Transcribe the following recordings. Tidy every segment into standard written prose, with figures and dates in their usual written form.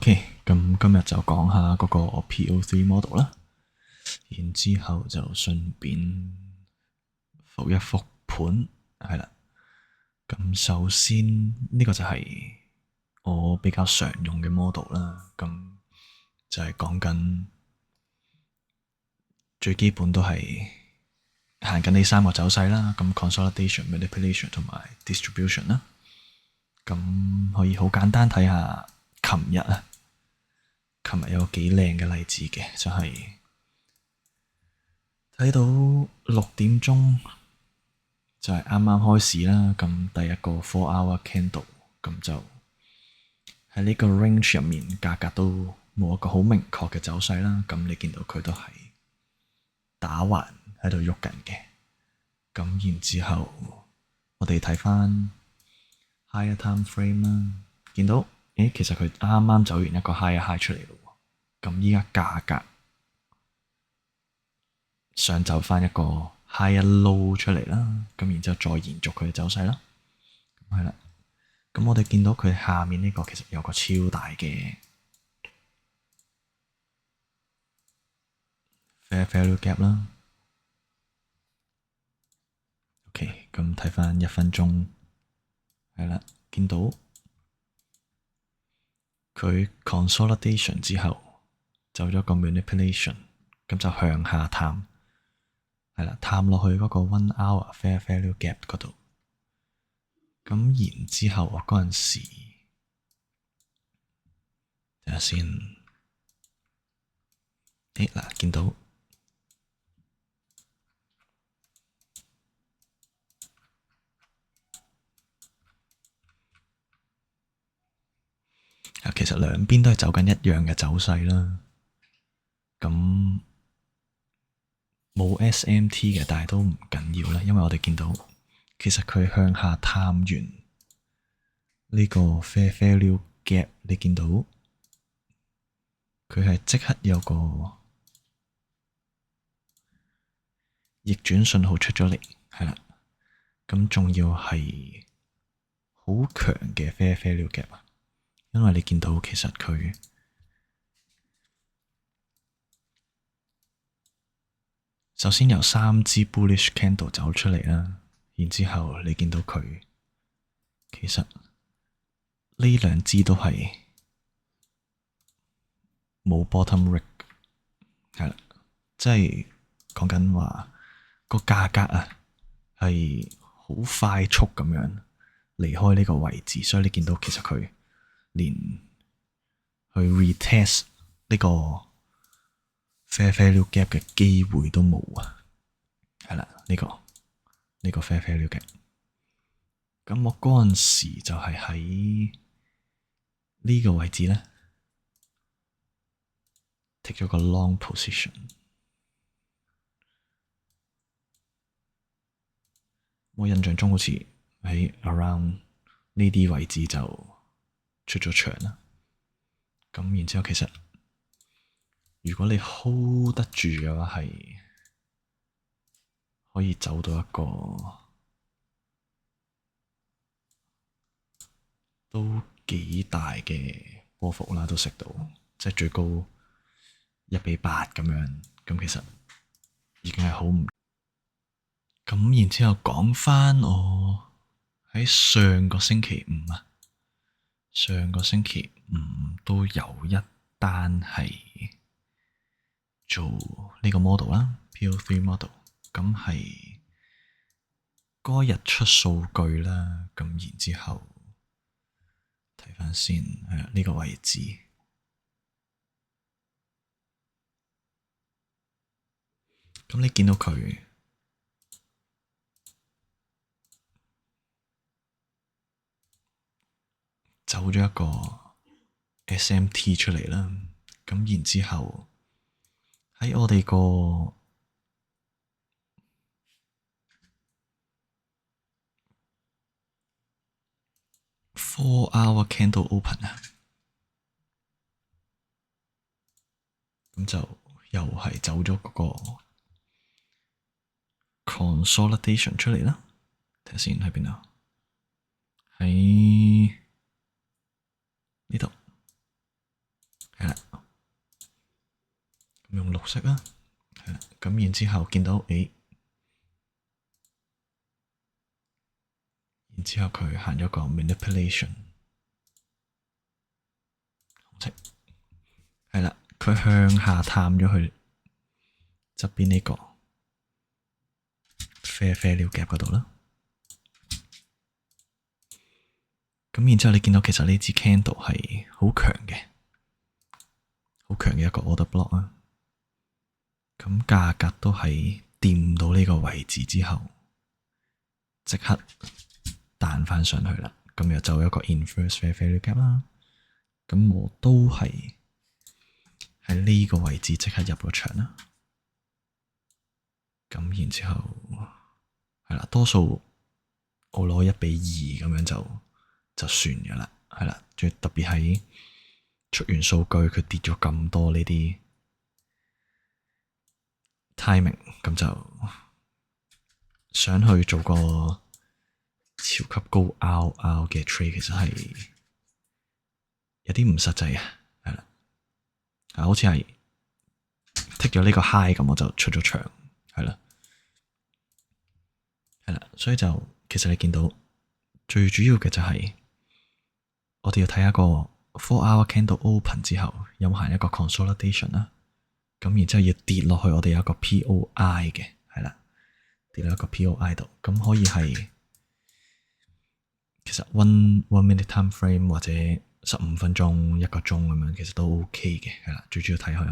OK，咁今日就講下嗰個 PO3 model 啦，然之後就順便復一復盤，係啦。咁首先呢個就係我比較常用嘅 model 啦，咁就係講緊最基本都係行緊呢三個走勢啦，咁 consolidation、manipulation 同埋 distribution 啦。咁可以好簡單睇下琴日有個幾靚嘅例子嘅，就係睇到6點鐘就係啱啱開市啦。咁第一個 4-hour candle 咁就喺呢個 range 入面，價格都冇一個好明確嘅走勢啦。咁你見到佢都係打橫喺度喐緊嘅。咁然之後我哋睇翻 higher time frame 啦，見到其實佢啱啱走完一個 higher high 出嚟咯。咁依家價格想走翻一個 higher low 出嚟啦，咁然之後再延續佢嘅走勢啦。係啦，咁我哋見到佢下面呢個其實有個超大嘅 fair value gap 啦。OK，咁睇翻1分鐘，係啦，見到佢 consolidation 之後走咗個 manipulation，咁就向下探，係啦，探落去嗰個 one hour fair value gap 嗰度。咁然之後我嗰陣時睇下先，嗱，見到其實兩邊都係走緊一樣嘅走勢啦。咁冇 SMT 嘅，但係都唔緊要啦，因為我哋見到其實佢向下探完呢個 fair value gap，你見到佢係即刻有個逆轉信號出咗嚟，係啦。咁仲要係好強嘅 fair value gap 啊，因為你見到其實佢首先由3支 bullish candle 走出嚟啦，然之後你見到佢其實呢兩支都係冇 bottom rig， 係啦，即係講緊話個價格啊係好快速咁樣離開呢個位置，所以你見到其實佢連去 retest 呢個 fair value gap 嘅機會都冇啊。係啦，呢個 fair value gap。咁我嗰陣時就係喺呢個位置咧 take 咗個 long position。我印象中好似喺 around 呢啲位置就出咗場啦。咁然之後其實如果你 hold 得住嘅話，係可以走到一個都幾大嘅波幅啦，都食到，即係最高1:8咁樣。咁其實已經係好唔咁。然之後講返我喺上個星期五都有一單係做呢個 model 啦，PO3 model。咁係嗰日出數據啦，咁然之後睇返先，呢個位置，咁你見到佢走咗一個 SMT 出嚟啦，咁然之後喺我哋個4-hour candle open 啊，咁就又係走咗嗰個 consolidation 出嚟啦。睇下先喺邊度，喺呢度綠色啦，係啦，咁然之後見到然之後佢行咗個 manipulation 紅色，係啦，佢向下探咗去側邊呢個 fair value gap 嗰度啦。咁然之後你見到其實呢支 candle 係好強嘅，好強嘅一個 order block 啊。咁價格都係掂到呢個位置之後，即刻彈翻上去啦。咁又就一個 inverse fair value gap 啦。咁我都係喺呢個位置即刻入個場啦。咁然之後係啦，多數我攞1:2咁樣就算嘅啦，係啦。最特別係出完數據佢跌咗咁多呢啲 timing，咁就想去做個超級高 RR 嘅 trade，其實係有啲唔實際啊，係啦，好似係 take 咗呢個 high 咁，我就出咗場，係啦，係啦，所以就其實你見到最主要嘅就係我哋要睇下個 4-hour candle open 之後有冇行一個 consolidation 啦，咁然之後要跌落去，我哋有一個 POI 嘅，係啦，跌落一個 POI 度，咁可以係其實 one minute time frame 或者15分鐘、1個鐘咁樣，其實都 OK 嘅，係啦，最主要睇下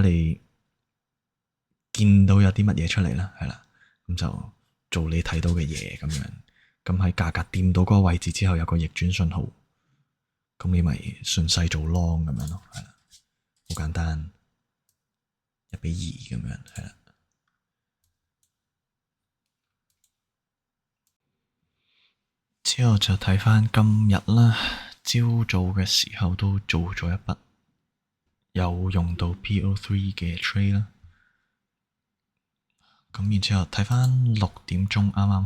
你見到有啲乜嘢出嚟啦，係啦，咁就做你睇到嘅嘢咁樣，咁喺價格掂到嗰個位置之後有個逆轉信號，咁你咪順勢做 long 咁樣咯，係啦，好簡單，1:2咁樣，係啦。之後就睇翻今日啦，朝早嘅時候都做咗一筆有用到 PO3 嘅 trade 啦。咁然之後睇翻6點鐘啱啱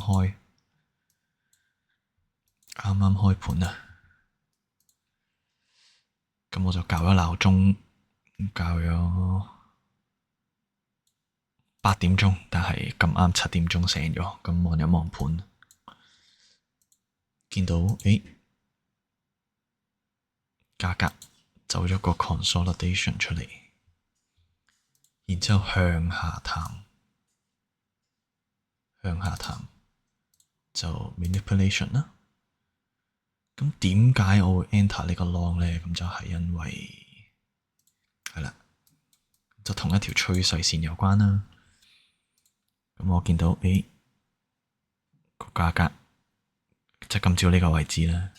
開盤啊。咁我就校咗鬧鐘，校咗8點鐘，但係咁啱7點鐘醒咗，咁望一望盤，見到價格走咗個 consolidation 出嚟，然之後向下探就 manipulation 啦。咁點解我會 enter 呢個 long 咧？咁就係因為係啦，就同一條趨勢線有關啦。咁我見到個價格即係今朝呢個位置啦，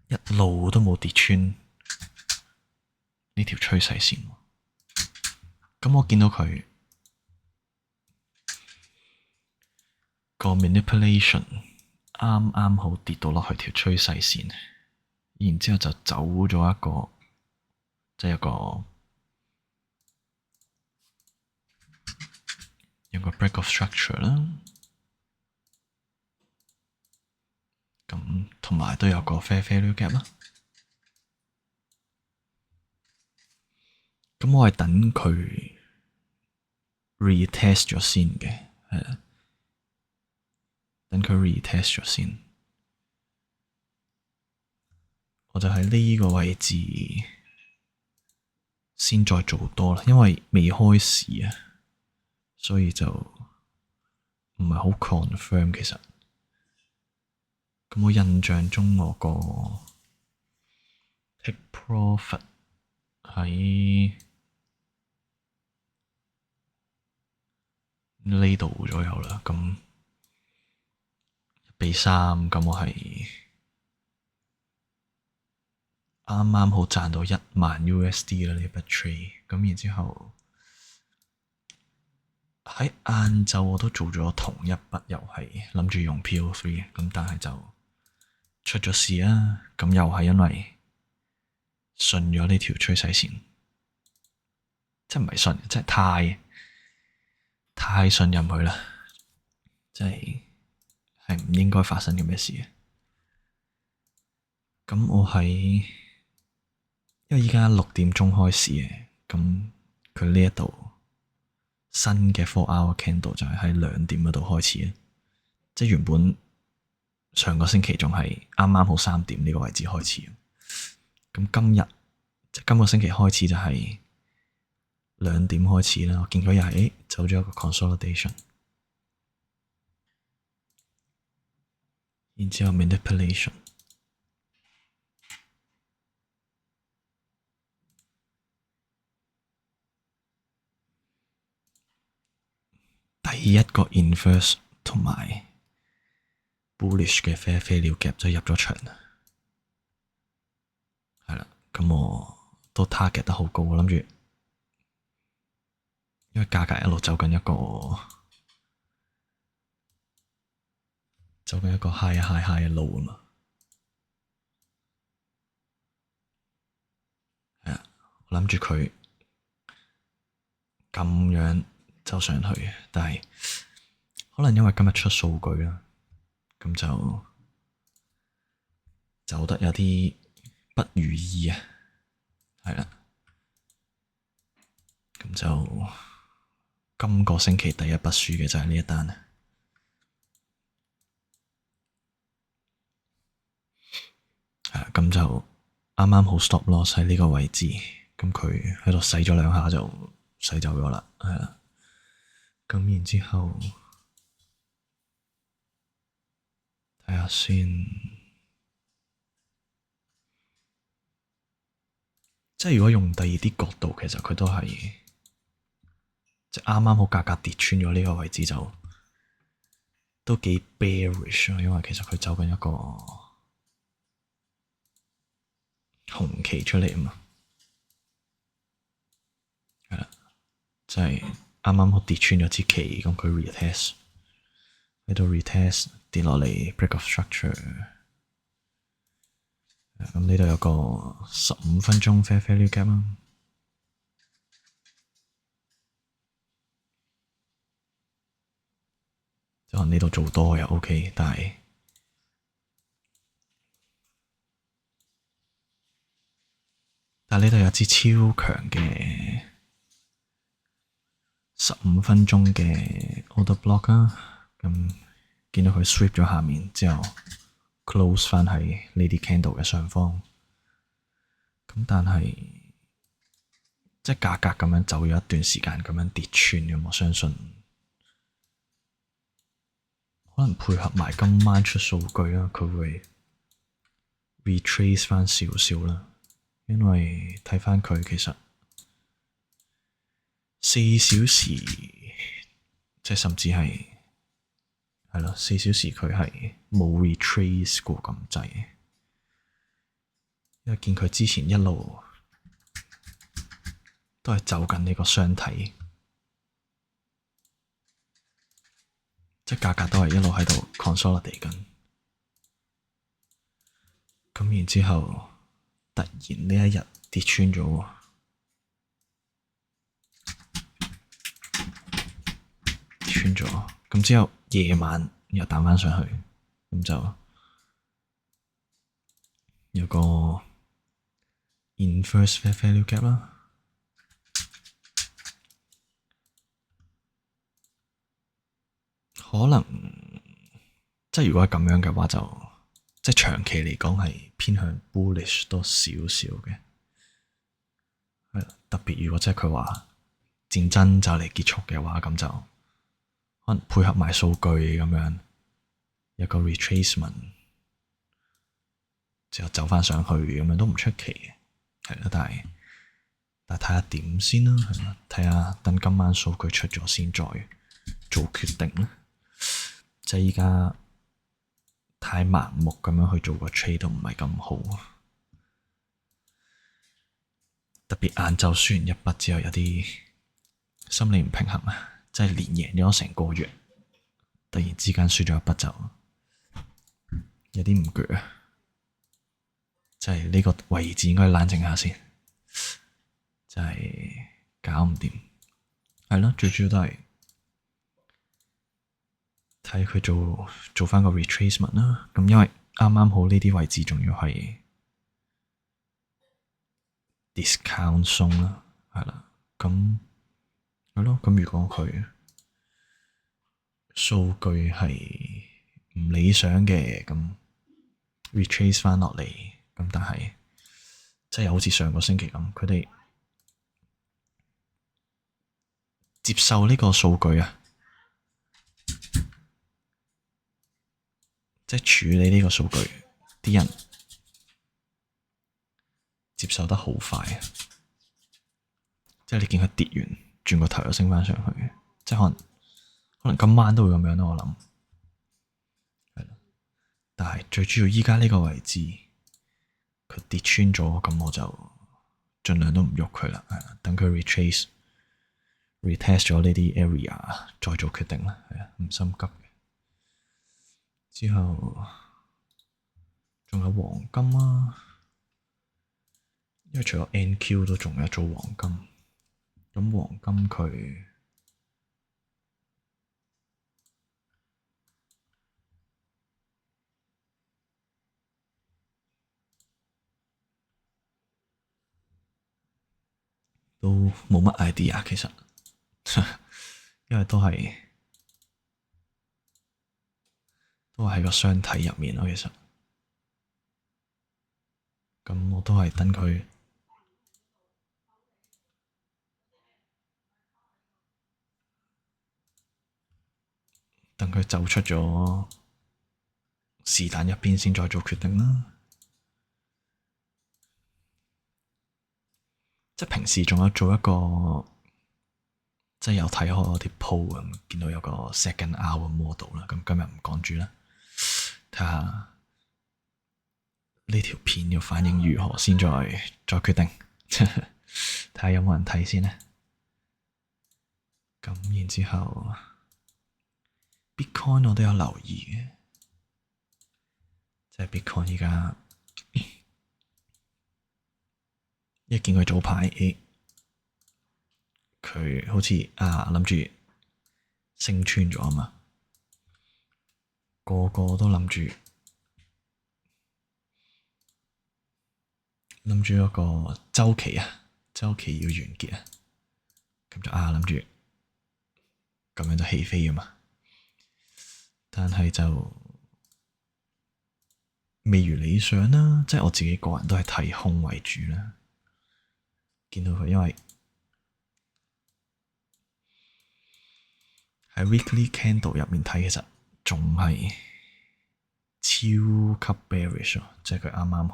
一路都冇跌穿呢條趨勢線。咁我見到佢個 manipulation 啱啱好跌到落去條趨勢線，然之後就走咗一個即係有個 break of structure 啦。咁同埋都有個 fair value gap 啦。咁我係等佢 retest 咗先嘅，係啦，等佢 retest 咗先，我就喺呢個位置先再做多啦，因為未開市啊，所以就唔係好 confirm 其實。咁我印象中我個 take profit 喺呢度左右啦，咁1:3，咁我係啱啱好賺到10000 USD 啦呢筆 trade，咁然之後喺晏晝我都做咗同一筆，又係諗住用 PO3，咁但係就出咗事啦，咁又係因為信咗呢條趨勢線，即係唔係信，即係太信任佢啦，即係唔應該發生嘅咩事啊？咁我喺因為依家6點鐘開市嘅，咁佢呢一度新嘅 4-hour candle 就係喺2點嗰度開始嘅，即係原本上個星期仲係啱啱好3點呢個位置開始。咁今個星期開始就係2點開始啦。我見佢又係走咗一個 consolidation， 然之後 manipulation。第一個 inverse 同埋 bullish 嘅飛鳥夾就入咗場啦，係啦，咁我都 target 得好高，我諗住，因為價格一路走緊一個 high 嘅路啊嘛，係啊，我諗住佢咁樣走上去，但係可能因為今日出數據啦，咁就走得有啲不如意啊，係啦，咁就今個星期第一筆輸嘅就係呢一單啊，咁就啱啱好 stop loss 喺呢個位置，咁佢喺度洗咗2下就洗走咗啦，係啦，咁然之後睇下先，即係如果用第二啲角度，其實佢都係即係啱啱好價格跌穿咗呢個位置就都幾 bearish 啊，因為其實佢走緊一個紅旗出嚟啊嘛，係啦，即係啱啱好跌穿咗支旗，咁佢 retest 喺度 retest 跌落嚟 break of structure，咁呢度有個15分鐘 fair value gap 啦，就喺呢度做多又 OK，但係呢度有支超強嘅15分鐘嘅 order block 啊，咁見到佢 sweep 咗下面之後 close 返喺呢啲 candle 嘅上方，咁但係即係價格咁樣走咗一段時間咁樣跌穿嘅，我相信可能配合埋今晚出數據啦，佢會 retrace 返少少啦，因為睇返佢其實4小時即係甚至係啦4小時佢係冇 retrace 過咁滯，因為見佢之前一路都係走緊呢個雙體，即係價格都係一路喺度 consolidate 緊，咁然之後突然呢一日跌穿咗，咁之後夜晚又彈返上去，咁就有個 inverse fair value gap 啦。可能即係如果係咁樣嘅話，就即係長期嚟講係偏向 bullish 多少少嘅，係啦。特別如果即係佢話戰爭就嚟結束嘅話，咁就可能配合埋數據咁樣，有個 retracement 之後走翻上去咁樣都唔出奇嘅，係啦。但係睇下點先啦，係啦，睇下等今晚數據出咗先再做決定啦。即係依家太盲目咁樣去做個 trade 都唔係咁好，特別晏晝輸完一筆之後有啲心理唔平衡啊！即係連贏咗成個月，突然之間輸咗一筆就有啲唔鋸啊！即係呢個位置應該冷靜下先，就係搞唔掂，係咯，最主要都係睇佢做翻個 retracement 啦。咁因為啱啱好呢啲位置仲要係 discount 鬆啦，係啦，咁係咯，咁如果佢數據係唔理想嘅，咁 retrace 翻落嚟，咁但係即係好似上個星期咁，佢哋接受呢個數據啊，即係處理呢個數據，啲人接受得好快啊！即係你見佢跌完，轉個頭又升翻上去，即係可能今晚都會咁樣咯，我諗。但係最主要依家呢個位置，佢跌穿咗，咁我就盡量都唔喐佢啦，等佢 retest 咗呢啲 area，再做決定啦，係啊，唔心急嘅。之後仲有黃金啊，因為除咗 NQ 都仲有做黃金，咁黃金佢都冇乜 idea 其實，因為都係喺個箱體入面咯，其實，咁我都係等佢走出咗是但一邊先再做決定啦。即係平時仲有做一個，即係有睇開我啲 po 咁，見到有個 second hour model 啦。咁今日唔講住啦，睇下呢條片嘅反應如何先再決定。睇下有冇人睇先咧。咁然之後，Bitcoin 我都有留意嘅，即係 Bitcoin 而家。一見佢早排，佢好似諗住升穿咗啊嘛，個個都諗住嗰個週期要完結啊，咁就諗住咁樣就起飛啊嘛，但係就未如理想啦，即係我自己個人都係睇空為主啦。見到佢，因為喺 weekly candle 入面睇，其實仲係超級 bearish，即係佢啱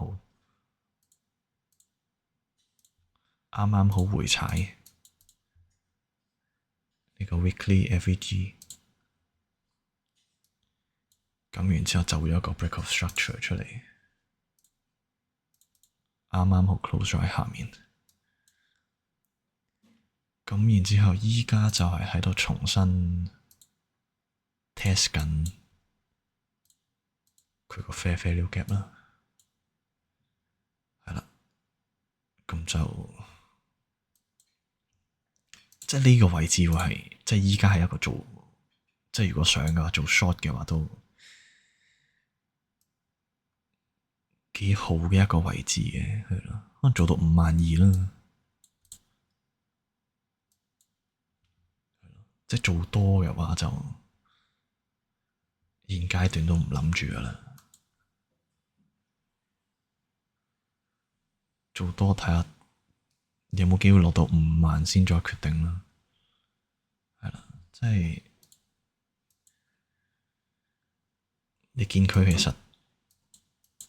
好回踩呢個 weekly FEG，咁然之後就會有一個 break of structure 出嚟，啱好 close 咗喺下面。咁然之後，依家就係喺度重新 test 緊佢個 fair value gap 啦，係啦，咁就即係呢個位置會係，即係依家係一個做，即係如果想嘅話做 short 嘅話都幾好嘅一個位置嘅，係咯，可能做到52,000啦。即係做多嘅話就現階段都唔諗住㗎喇，做多睇下有冇機會落到50,000先再決定啦。係啦，即係你見佢其實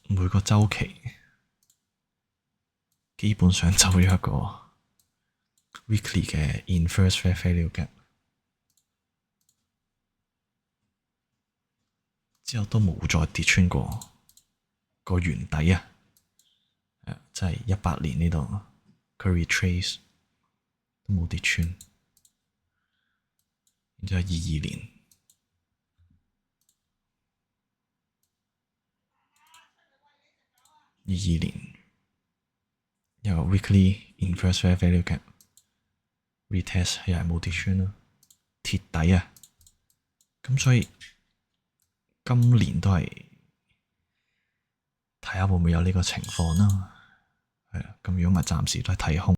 每個週期基本上走咗一個 weekly 嘅 inverse fair value gap。之後都冇再跌穿過個圓底啊！即係18年呢度，佢 retrace 都冇跌穿。然之後22年，有個 weekly inverse fair value gap retest 又係冇跌穿啦，鐵底啊！咁所以今年都係睇下會唔會有呢個情況啦。係啊，咁如果唔係，暫時都係睇空。